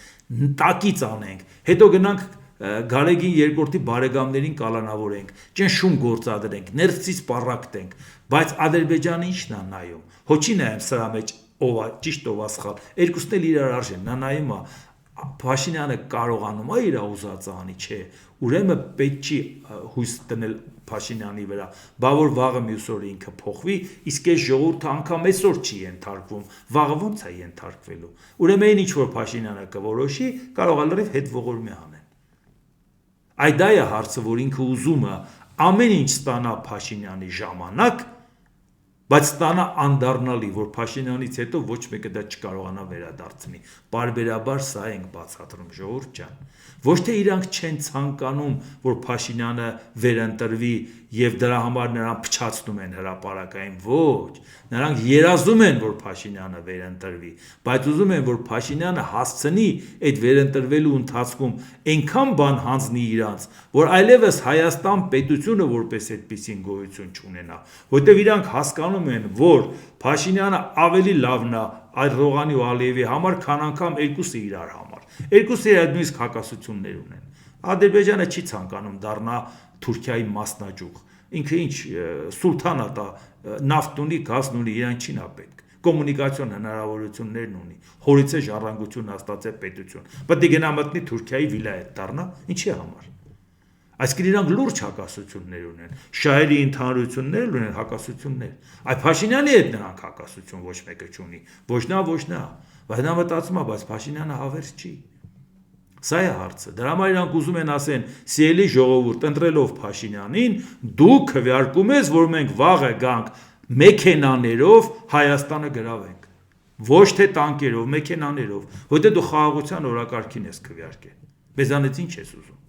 տակից անենք։ Հետո գնանք Գարեգին երկրորդի բարեկամներին կալանավորենք, ճնշում գործադրենք, ներսից պառակտենք, բայց Ադրբեջանը ի՞նչն է նայում։ Հոչի նայում սրա մեջ ով է ճիշտ, ով է սխալ։ Երկուսն էլ իրար արժեն, նա նայում է Փաշինյանը կարողանում է իր ուզածը անի, չէ։ Ուրեմն պետք չի հույս դնել Փաշինյանի վրա, բա որ վաղը մյուս օրը ինքը փոխվի, իսկ այս ժողովուրդը անգամ այսօր չի ենթարկվում, վաղը ո՞նց է ենթարկվելու։ Ուրեմն ինչ որ Փաշինյանը կորոշի, կարող է լրիվ հետ ողորմի անել։ Այդ դա է հարցը, որ ինքը ուզում է ամեն ինչ ստանա Փաշինյանի ժամանակ, բայց ստանա անդառնալի, որ Փաշինյանից հետո ոչ մեկը դա չկարողանա վերադարձնի։ Պարբերաբար սա ենք բացատրում, ժողովուրդ ջան։ Ոչ թե իրանք չեն ցանկանում, որ Փաշինյանը վերընտրվի եւ դրա համար նրան փչացնում են հրապարակային, ոչ։ Նրանք երազում են, որ Փաշինյանը վերընտրվի, բայց ուզում են, որ Փաշինյանը հասցնի այդ վերընտրվելու ընթացքում այնքան բան հանձնի իրանց, որ այլևս Հայաստան պետությունը որպես այդպիսին գոյություն չունենա, որտեղ իրանք հասկանում են, որ Փաշինյանը ավելի լավն է Էրդողանի ու Ալիևի համար, քան անգամ երկուսը իրար համար։ Երկուսը իրար նույնիսկ հակասություններ ունեն։ Ադրբեջանը չի ցանկանում դառնա Թուրքիայի մասնաճյուղ։ Ինքը ինչ սուլթան է դա, նավթ ունի, գազ ունի, իրան չի նա պետք։ Կոմունիկացիոն հնարավորություններն ունի։ Հորից է ժառանգություն հաստատել պետություն։ Պետք է գնա մտնի Թուրքիայի վիլայետ դառնա, ինչի համար։ Այսինքն իրանք լուրջ հակասություններ ունեն, շահերի ընդհանրություններ ունեն, հակասություններ։ Այդ Փաշինյանի հետ նրանք հակասություն ոչ մեկը չունի, ոչ նա, բայց նա մտածում է, բայց Փաշինյանը հավերժ չի։ Սա է հարցը։ Դրա համար իրանք ուզում են ասեն, սիրելի ժողովուրդ, ընտրելով Փաշինյանին, դու քվեարկում ես, որ մենք վաղը գանք մեքենաներով Հայաստանը գրավենք։ Ոչ թե տանկերով, մեքենաներով, որտեղ դու խաղաղության օրակարգին ես քվեարկել։ Մեզանից ինչ ես ուզում։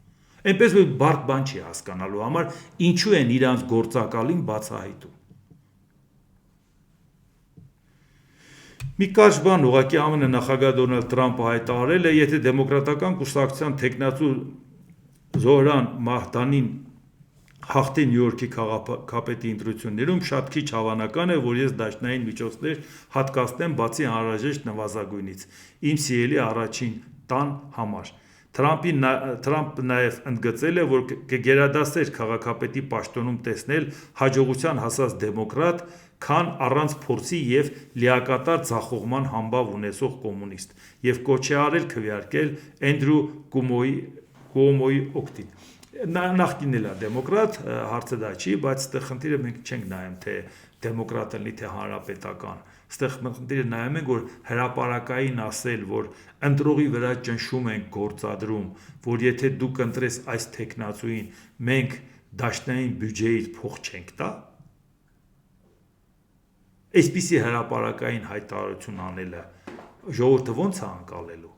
Այնպես որ բարդ բան չի հասկանալու համար, ինչու են իրանց գործակալին բացահայտում։ Մի կարճ բան ուղղակի ԱՄՆ նախագահ Դոնալդ Թրամփը հայտարարել է, եթե դեմոկրատական կուսակցության տեխնացու Զոհրան Մահդանին հաղթի Նյու Յորքի քաղաքապետի ընտրություններում, շատ քիչ հավանական է, որ ես դաշնային միջոցներ հատկացնեմ բացի անհրաժեշտ նվազագույնից, իմ սիրելի առաջին տան համար։ Թրամփը նաև ընդգծել է, որ կգերադասեր քաղաքապետի պաշտոնում տեսնել հաջողության հասած դեմոկրատ, քան առանց փորձի և լիակատար ձախողման համբավ ունեցող կոմունիստ, և կոչ է արել քվեարկել Էնդրյու Կուոմոյի օգտին։ Նախկինն էլ է դեմոկրատ, հարցը դա չի, բայց այստեղ խնդիրը մենք չենք նայում, թե դեմոկրատ լինի, թե հանրապետական։ Այստեղ խնդիրը նայում ենք, որ հրապարակային ասել, որ ընտրողի վրա ճնշում ենք գործադրում, որ եթե դու կընտրես այս թեկնածուին, մենք դաշնային բյուջեից փող չենք տա, այսպիսի հրապարակային հայտարարություն անելը ժողովուրդը ո՞նց է անցալելու։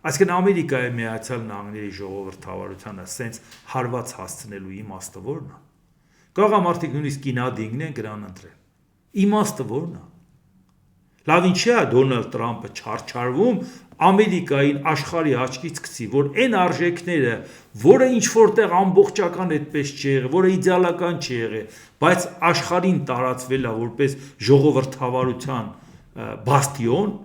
Այսինքն Ամերիկայի Միացյալ Նահանգների ժողովրդավարությանը սենց հարված հասցնելու իմաստը ո՞րն է։ Կարող է մարդիկ նույնիսկ կինադինգնեն գրան ընտրեն։ Իմաստը ո՞րն է։ Լավ ինչի է Դոնալդ Թրամփը չարչարվում Ամերիկային աշխարհի աչքից գցի, որ այն արժեքները, որը ինչ որտեղ ամբողջական այդպես չի եղել, որը իդեալական չի եղել, բայց աշխարհին տարածվել է որպես ժողովրդավարության բաստիոն,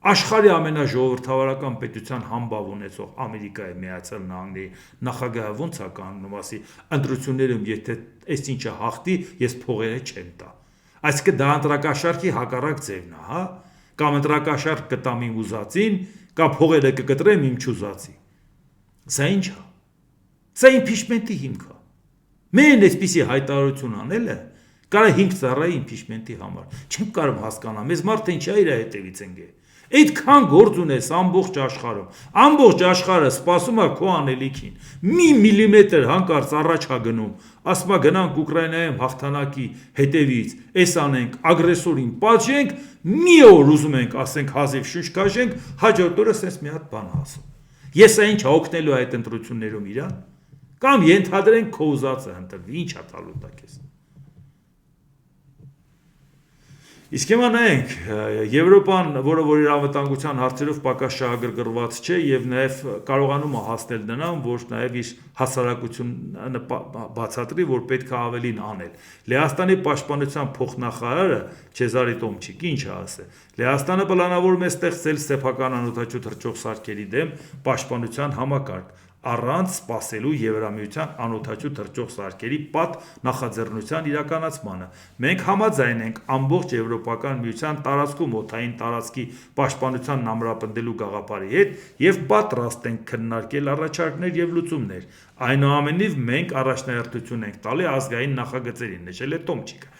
աշխարհի ամենաժողովրդավարական պետության համբավ ունեցող Ամերիկայի Միացյալ Նահանգների նախագահը ո՞նց է կանգնում, ասի ընտրություններում եթե այս ինչը հաղթի, ես փողերը չեմ տա։ Այսինքն դա ընտրակաշառքի հակառակ ձևն է, հա, կամ ընտրակաշառք կտամ իմ ուզածին, կամ փողերը կկտրեմ իմ չուզածի։ Սա ինչ է։ Սա իմպիչմենտի հիմք է։ Մեն այսպիսի հայտարարություն անելը կարա 5 ծառայի իմպիչմենտի համար։ Չեմ կարող հասկանալ, մեզ մարդը ինչա իր հետևից ընկե։ Այդքան գործ ունես ամբողջ աշխարհում։ Ամբողջ աշխարհը սպասում է քո անելիքին։ Մի միլիմետր հանկարծ առաջ է գնում, ասում է գնանք Ուկրաինայում հաղթանակի հետևից, էս անենք, ագրեսորին պատժենք, մի օր ուզում ենք ասենք հազիվ շուշ քաշենք, հաջորդ օրը սենց մի հատ բան ասում։ Ես այն ինչ օգնելու այդ ընտրություններում իրան, կամ ենթադրենք քո ուզածը ընտրվի, ինչ է տալու տա քեզ։ Իսկ հիմա նայենք, Եվրոպան, որը որ իր անվտանգության հարցերով պակաս շահագրգռված չէ եւ նաեւ կարողանում է հասնել նրան, որ նաեւ իր հասարակությունը բացատրի, որ պետք է ավելին անել։ Լեհաստանի պաշտպանության փոխնախարարը Չեզարի Տոմչիկը ինչ է ասել։ Լեհաստանը պլանավորում է ստեղծել սեփական անօդաչու թռչող սարքերի դեմ պաշտպանության համակարգ, առանց սպասելու Եվրամիության անօդաչու թռչող սարքերի պատ նախաձեռնության իրականացմանը։ Մենք համաձայն ենք ամբողջ Եվրոպական միության տարածքում օդային տարածքի պաշտպանությանն ամրապնդելու գաղափարի հետ եւ պատրաստ ենք քննարկել առաջարկներ եւ լուծումներ։ Այնուամենայնիվ մենք առաջնահերթություն ենք տալի ազգային նախագծերին, նշել է Տոմչիկը։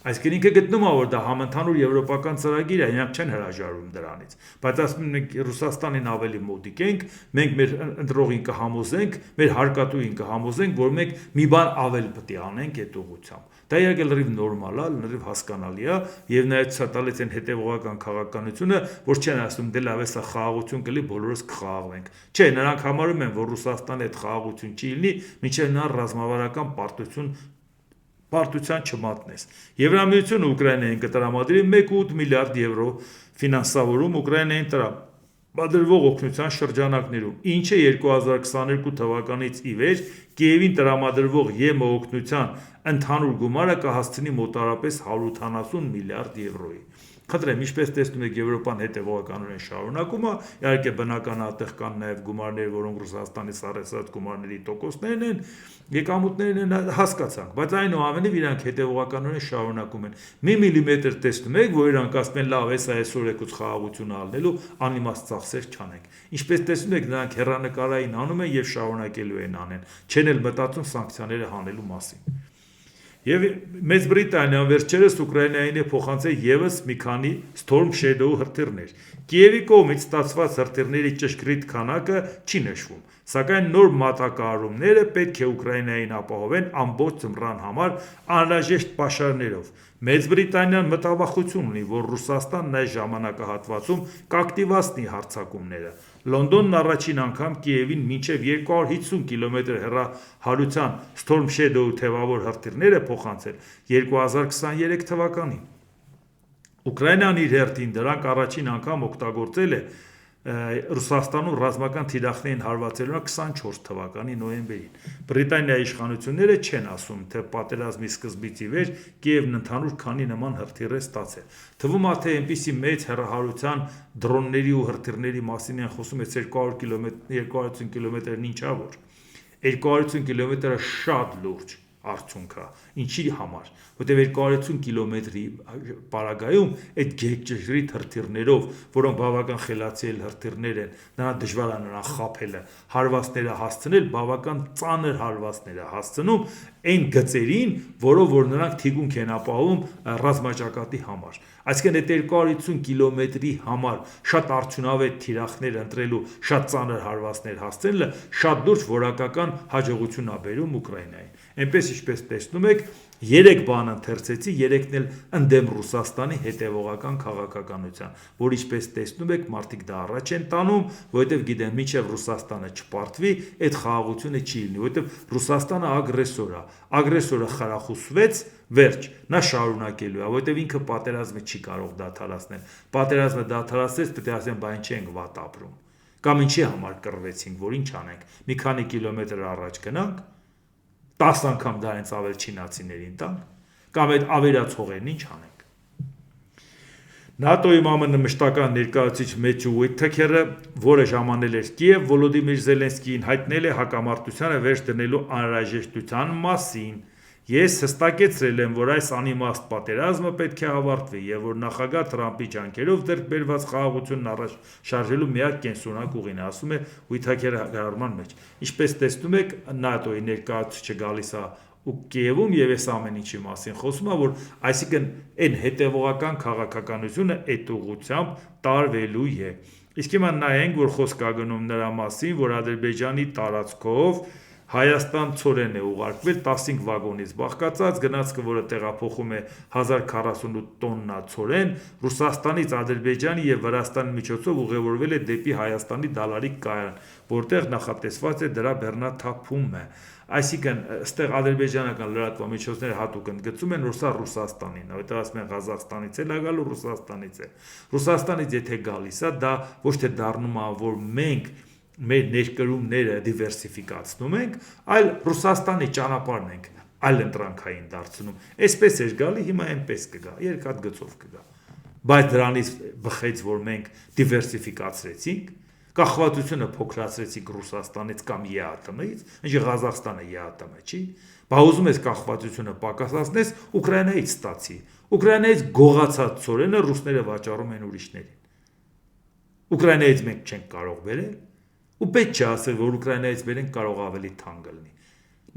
Այսինքն ինքը գտնում է, որ դա համընդհանուր եվրոպական ծրագիր է, իրանք չեն հրաժարվում դրանից, բայց ասում են մենք Ռուսաստանին ավելի մոտիկ ենք, մենք մեր ընտրողին կհամոզենք, մեր հարկատուին կհամոզենք, որ մենք մի բան ավել պետք է անենք այդ ուղղությամբ։ Դա իհարկե լրիվ նորմալ է, լրիվ հասկանալի է, եւ նաեւ ցածալից են հետեւողական քաղաքականությունը, որ չեն ասում դե լավ է սա խաղաղություն կլի, բոլորս կխաղաղվենք։ Չէ, նրանք համարում են, որ Ռուսաստանը այդ խաղաղություն չի լինի, մինչեւ նա ռազմավարական պարտության չմատնես։ Եվրամիությունը Ուկրաինային կտրամադրի 1.8 միլիարդ եվրո ֆինանսավորում Ուկրաինային տրամադրվող օգնության շրջանակներում, ինչը 2022 թվականից ի վեր Կիևին տրամադրվող ԵՄ օգնության ընդհանուր գումարը կհասցնի մոտավորապես 180 միլիարդ եվրոյի։ Խնդրեմ, ինչպես տեսնում եք, Եվրոպան հետևողականորեն շարունակում է, իհարկե բնական այդտեղ կան նաև գումարներ, որոնք Ռուսաստանից առեցած գումարների տոկոսներն են, եկամուտներն են, հասկացանք, բայց այնուամենայնիվ իրանք հետևողականորեն շարունակում են։ Մի միլիմետր տեսնում եք, որ իրանք ասում են լավ, էս այսօր եկուց խաղաղություն ալնելու անիմաստ ծախսեր չանենք։ Ինչպես տեսնում եք, նրանք հեռանկարային անում են եւ շարունակելու են անեն, չեն էլ մտածում սանկցիաները հանելու մասին։ Եվ Մեծ Բրիտանիան վերջերս Ուկրաինային է փոխանցել եւս մի քանի Storm Shadow հրթիռներ։ Կիևի կողմից ստացված հրթիռների ճշգրիտ քանակը չի նշվում, սակայն նոր մատակարարումները պետք է Ուկրաինային ապահովեն ամբողջ ձմռան համար անհրաժեշտ պաշարներով։ Մեծ Բրիտանիան մտավախություն ունի, որ Ռուսաստանն այս ժամանակահատվածում կակտիվացնի հարձակումները։ Լոնդոնն առաջին անգամ Կիևին մինչև 250 կիլոմետր հեռահարության Storm Shadow թևավոր հրթիռներ է փոխանցել 2023 թվականին։ Ուկրաինան իր հերթին դրանք առաջին անգամ օգտագործել է Ռուսաստանում ռազմական թիրախներին հարվածելուն 24 թվականի նոյեմբերին։ Բրիտանիայի իշխանությունները չեն ասում, թե պատերազմի սկզբից ի վեր Կիևն ընդհանուր քանի նման հրթիռ է ստացել։ Թվում է, թե այնպիսի մեծ հեռահարության դրոնների ու հրթիռների մասին են խոսում, այս 250 կիլոմետրն ինչա որ։ 250 կիլոմետրը շատ լուրջ արդյունք է, ինչի համար, որտեղ 250 կիլոմետրի պարագայում այդ գեգճշգրիտ հրթիռներով, որոնք բավական խելացի հրթիռներ են, նրան դժվար է նրան խաբելը, հարվածները հասցնել, բավական ծանր հարվածներ է հասցնում այն գծերին, որով որ նրանք թիկունք են ապահովում ռազմաճակատի համար։ Այսինքն այդ 250 կիլոմետրի համար շատ արդյունավետ թիրախներ ընտրելու, շատ ծանր հարվածներ հասցնելը շատ լուրջ որակական հաջողություն է բերում Ուկրաինային։ Այնպես ինչպես տեսնում եք, 3 բան ընթերցեցի, 3-ն էլ ընդդեմ Ռուսաստանի հետևողական քաղաքականության, որ ինչպես տեսնում եք, մարդիկ դա առաջ են տանում, որովհետև գիտեն, մինչև Ռուսաստանը չպարտվի, այդ խաղաղությունը չի լինի, որովհետև Ռուսաստանը ագրեսոր է, ագրեսորը խրախուսվեց, վերջ, նա շարունակելու է, որովհետև ինքը պատերազմը չի կարող դադարեցնել, պատերազմը դադարեցրեց, պետք է ասեն, բա ինչ ենք վատ ապրում, կամ ինչի համար կռվեցինք, որ ինչ անենք, մի քանի կիլոմետր առաջ գնանք, 10 անգամ դրանից ավել չինացիներին տանք, կամ այդ ավերացողերն ինչ անենք։ ՆԱՏՕ-ի ԱՄՆ մշտական ներկայացուցիչ Մեթյու Ուիթթեքերը, որը ժամանել էր Կիև, Վոլոդիմիր Զելենսկիին հայտնել է հակամարտությանը վերջ դնելու անհրաժեշտության մասին։ Ես հստակեցրել եմ, որ այս անիմաստ պատերազմը պետք է ավարտվի և որ նախագահ Թրամփի ջանքերով ձեռք բերված խաղաղությունն առաջ շարժելու միակ կենսունակ ուղին է, ասում է Ուիթթեքերը հրահրման մեջ։ Ինչպես տեսնում եք, ՆԱՏՕ-ի ներկայացուցիչը գալիս է ու Կիևում և այս ամեն ինչի մասին խոսում է, որ այսինքն այն հետևողական քաղաքականությունը այդ ուղղությամբ տարվելու է։ Իսկ հիմա նայենք, որ խոսք է գնում նրա մասին, որ Ադրբեջանի տարածքով Հայաստան ցորեն է ուղարկվել 15 վագոնից բաղկացած, գնացքը, որը տեղափոխում է 1048 տոննա ցորեն, Ռուսաստանից Ադրբեջանի և Վրաստանի միջոցով ուղևորվել է դեպի Հայաստանի դալարիկ կայան, որտեղ նախատեսված է դրա բեռնաթափումը։ Այսինքն, այստեղ ադրբեջանական լրատվամիջոցները հատուկ ընդգծում են, որ սա Ռուսաստանին, որտեղ ասում են Ղազախստանից էլ է գալու, Ռուսաստանից է։ Ռուսաստանից եթե գալիս է, դա ոչ թե դառնում է, որ մենք մեր ներկրումները դիվերսիֆիկացնում ենք, այլ Ռուսաստանի ճանապարհն ենք այլ ընտրանքային դարձնում։ Այսպես էր գալի, հիմա այնպես կգա, երկաթ գծով կգա։ Բայց դրանից բխեց, որ մենք դիվերսիֆիկացրեցինք, կախվածությունը փոքրացրեցինք Ռուսաստանից կամ ԵԱՏՄ-ից, ինչի Ղազախստանը ԵԱՏՄ չի, բա ուզում ես կախվածությունը պակասացնես, Ուկրաինայից ստացի։ Ուկրաինայից գողացած ցորենը ռուսները վաճառում են ուրիշներին։ Ուկրաինայից մենք չենք կարող բերել, ու պետք չի ասել, որ Ուկրաինայից բերենք կարող ավելի թանկ լինի։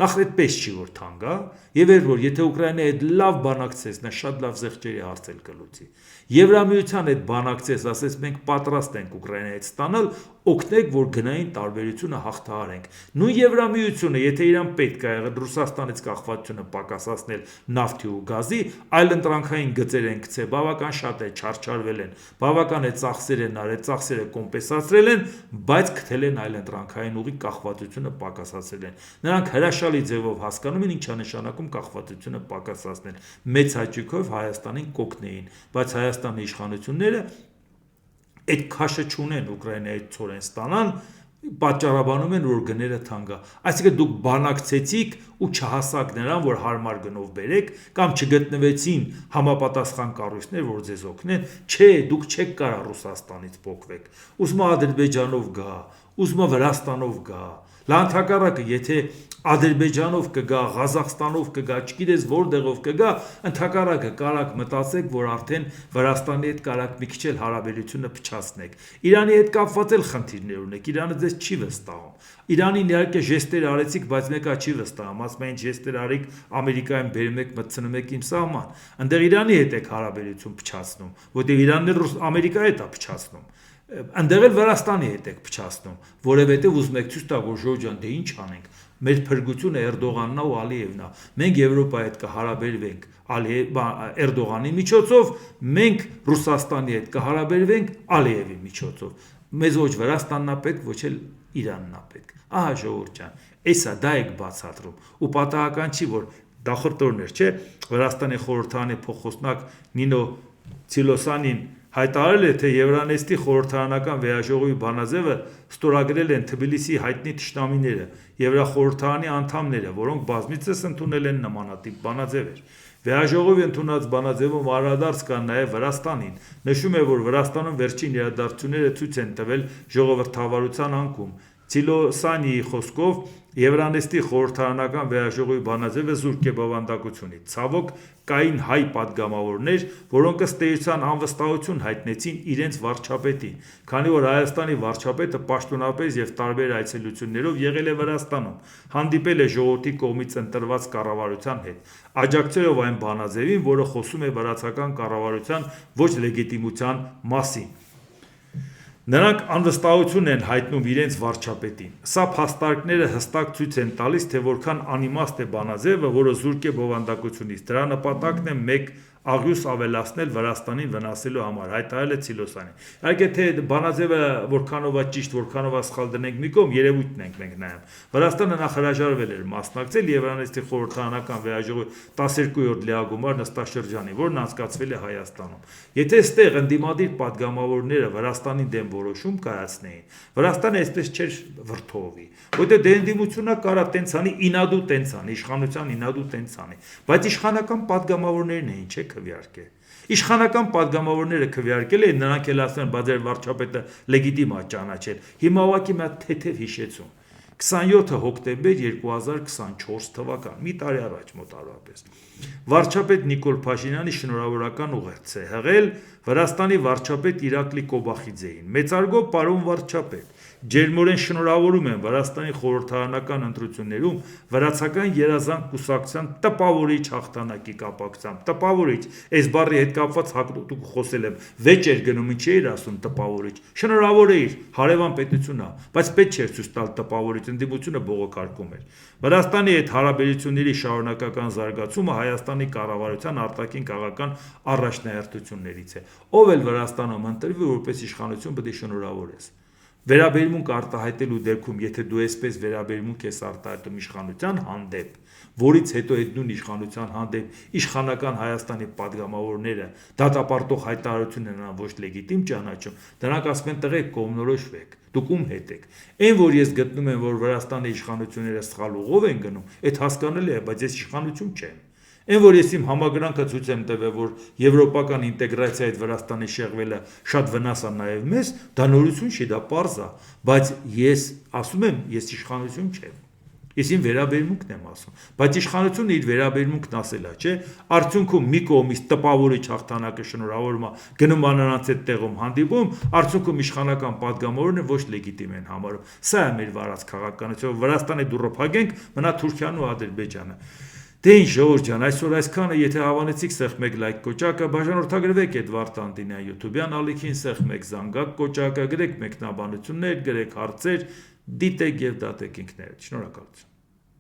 Նախ այդպես չի, որ թանկ է, եւ որ եթե Ուկրաինայի հետ լավ բանակցես, նա շատ լավ զեղչերի հարցեր կլուծի։ Եվրամիության հետ բանակցես, ասես մենք պատրաստ ենք Ուկրաինայից ստանալ, օգնեք, որ գնային տարբերությունը հաղթահարենք։ Նույն Եվրամիությունը, եթե իրան պետք է եղել Ռուսաստանից կախվածությունը պակասացնել նավթի ու գազի, այլ ընտրանքային գծեր են գցել, բավական շատ է չարչարվել են, բավական է ծախսեր են արել, ծախսերը կոմպենսացրել են, բայց գտել են այլ ընտրանքային ուղի կախվածությունը պակասացրել են։ Նրանք հրաշալի ձևով հասկանում են, ինչ է նշանակում կախվածությունը պակասացնել։ Մեծ հաճույքով Հայաստանին կօգնեին, բայց Հայաստանի իշխանությունները այդ քաշը չունեն Ուկրաինայի ցորեն ստանան, պատճառաբանում են, որ գները թանկ է։ Այսինքն դուք բանակցեցիք ու չհասաք նրան, որ հարմար գնով բերեք, կամ չգտնվեցին համապատասխան կառույցներ, որ ձեզ օգնեն, չէ, դուք չեք կարող Ռուսաստանից փոխվեք։ Ուզում Ադրբեջանով գա, ուզում Վրաստանով գա, լանդհակառակը, եթե Ադրբեջանով կգա, Ղազախստանով կգա, չգիտես որտեղով կգա, ընդհակառակը կարաք մտածեք, որ արդեն Վրաստանի հետ կարաք մի քիչ էլ հարաբերությունը փչացնեք։ Իրանի հետ կապված էլ խնդիրներ ունեք, Իրանը ձեզ չի վստահում։ Իրանին իհարկե ժեստեր արեցիք, բայց մեկը չի վստահում, ասում են ժեստեր արիք, Ամերիկայում բերում եք, մտցնում եք իմ սահման։ Այնտեղ Իրանի հետ եք հարաբերություն փչացնում, որտեղ Իրանն էլ Ամերիկայի հետ է փչացնում։ Այնտեղ էլ Վրաստանի հետ եք փչացնում, որովհետև ուզում եք ցույց տալ, որ Ժորժան դե ինչ անենք։ Մեր փրկությունը Էրդողանն է ու Ալիևն է։ Մենք Եվրոպայի հետ կհարաբերվենք Էրդողանի միջոցով, մենք Ռուսաստանի հետ կհարաբերվենք Ալիևի միջոցով։ Մեզ ոչ Վրաստանն է պետք, ոչ էլ Իրանն է պետք։ Ահա ժողովուրդ ջան, էսա դա եք բացատրում։ Ու պատահական չի, որ դախորդ օրն էր, չէ, Վրաստանի խորհրդարանի փոխոստնակ Նինո Ցիլոսանին հայտարարել է, թե Եվրանեստի խորհրդարանական վեհաժողովի բանաձևը ստորագրել են Թբիլիսի հայտնի թշնամիները, Եվրախորհրդարանի անդամները, որոնք բազմիցս ընդունել են նմանատիպ բանաձևեր։ Վեհաժողովի ընդունած բանաձևում անդրադարձ կա նաև Վրաստանին, նշում է, որ Վրաստանում վերջին իրադարձությունները ցույց են տվել ժողովրդավարության անկում։ Ցիլոսանիի խոսքով Եվրանեստի խորհրդարանական վեհաժողովի բանաձևը զուրկ է բովանդակությունից։ Ցավոք, կային հայ պատգամավորներ, որոնք ըստ էության անվստահություն հայտնեցին իրենց վարչապետին, քանի որ Հայաստանի վարչապետը պաշտոնապես եւ տարբեր այցելություններով եղել է Վրաստանում, հանդիպել է ժողովրդի կողմից ընտրված կառավարության հետ, աջակցելով այն բանաձևին, որը խոսում է վրացական կառավարության ոչ լեգիտիմության մասին։ Նրանք անվստահություն են հայտնում իրենց վարչապետին։ Սա փաստարկները հստակ ցույց են տալիս, թե որքան անիմաստ է բանաձևը, որը զուրկ է բովանդակությունից։ Դրա նպատակն է մեկ աղյուս ավելացնել Վրաստանին վնասելու համար, հայտարարել է Ցիլոսանին։ Իհարկե, թե բանաձևը որքանով է ճիշտ, որքանով է սխալ դնենք մի կողմ, երևույթն ենք մենք նայում։ Վրաստանը նախ հրաժարվել էր մասնակցել Եվրանեստի խորհրդարանական վեհաժողովի 12-րդ լիագումար նստաշրջանին, որն անցկացվել է Հայաստանում։ Եթե այստեղ ընդդիմադիր պատգամավորները Վրաստանի դեմ որոշում կայացնեին, Վրաստանը այսպես չէր վրդովվի, որտեղ դե ընդդիմությունը կարա տենց անի, ինադու տենց անի, իշխանության ինադու տենց անի, բայց իշխանական պատգամավորներն էին, չէ՞ քվեարկել։ Իշխանական պատգամավորները քվեարկել էին, նրանք էլ ասեն, բայց ձեր վարչապետը լեգիտիմ է ճանաչել։ Հիմա ուղղակի մի հատ թեթև հիշեցում։ 27 հոկտեմբեր 2024 թվական, մի տարի առաջ մոտավորապես, վարչապետ Նիկոլ Փաշինյանի շնորհավորական ուղերձ է հղել Վրաստանի վարչապետ Իրակլի Կոբախիձեին։ Մեծարգո պարոն վարչապետ, ջերմորեն շնորհավորում եմ Վրաստանի խորհրդարանական ընտրություններում վրացական երազանք կուսակցության տպավորիչ հաղթանակի կապակցությամբ, տպավորիչ, այս բառի հետ կապված հակտուկ խոսել եմ, վեճ էր գնում, ինչ էիր ասում տպավորիչ, շնորհավոր էիր, հարևան պետություն է, բայց պետք չէր ցույց տալ տպավորիչ, ընդդիմությունը բողոքարկում էր։ Վրաստանի հետ հարաբերությունների շարունակական զարգացումը Հայաստանի կառավարության արտաքին քաղաքական առաջնահերթություններից է։ Ով էլ Վրաստանում ընտրվի, որպես իշխանություն պետք է շնորհավորես։ Վերաբերմունք արտահայտելու դեպքում, եթե դու այսպես վերաբերմունք ես արտահայտում իշխանության հանդեպ, որից հետո այդ նույն իշխանության հանդեպ իշխանական Հայաստանի պատգամավորները դատապարտող հայտարարություն են անում ոչ լեգիտիմ ճանաչում, դրանք ասում են տղեկ կողմնորոշվեք, դուք ում հետ եք։ Այն որ ես գտնում եմ, որ Վրաստանի իշխանությունները սխալ ուղով են գնում, այդ հասկանալի է, բայց ես իշխանություն չեմ։ Այն որ ես իմ համագրանքը ցույց եմ տվել, որ եվրոպական ինտեգրացիայից Վրաստանի շեղվելը շատ վնաս է նաև մեզ, դա նորություն չի, դա պարզ է, բայց ես ասում եմ, ես իշխանություն չեմ։ Ես իմ վերաբերմունքն եմ ասում, բայց իշխանությունը իր վերաբերմունքն ասել է, չէ՞, արդյունքում մի կողմից տպավորիչ հաղթանակը շնորհավորում է, գնում անանց այդ տեղում հանդիպում, արդյունքում իշխանական պատգամավորները ոչ լեգիտիմ են համարում։ Սա է մեր վարած քաղաքականությունը, Վրաստանի դուռը փակենք, մնա Թուրքիան ու Ադրբեջանը։ Դե ինչ ժողովուրդ ջան, այսօր այսքանը, եթե հավանեցիք, սեղմ մեկ լայք կոճակը, բաժանորդագրվեք Էդվարդ Տանտինյան YouTube-յան ալիքին, սեղմ մեկ զանգակ կոճակը, գրեք մեկնաբանություններ, գրեք հարցեր, դիտեք եւ դատեք ինքներդ։ Շնորհակալություն։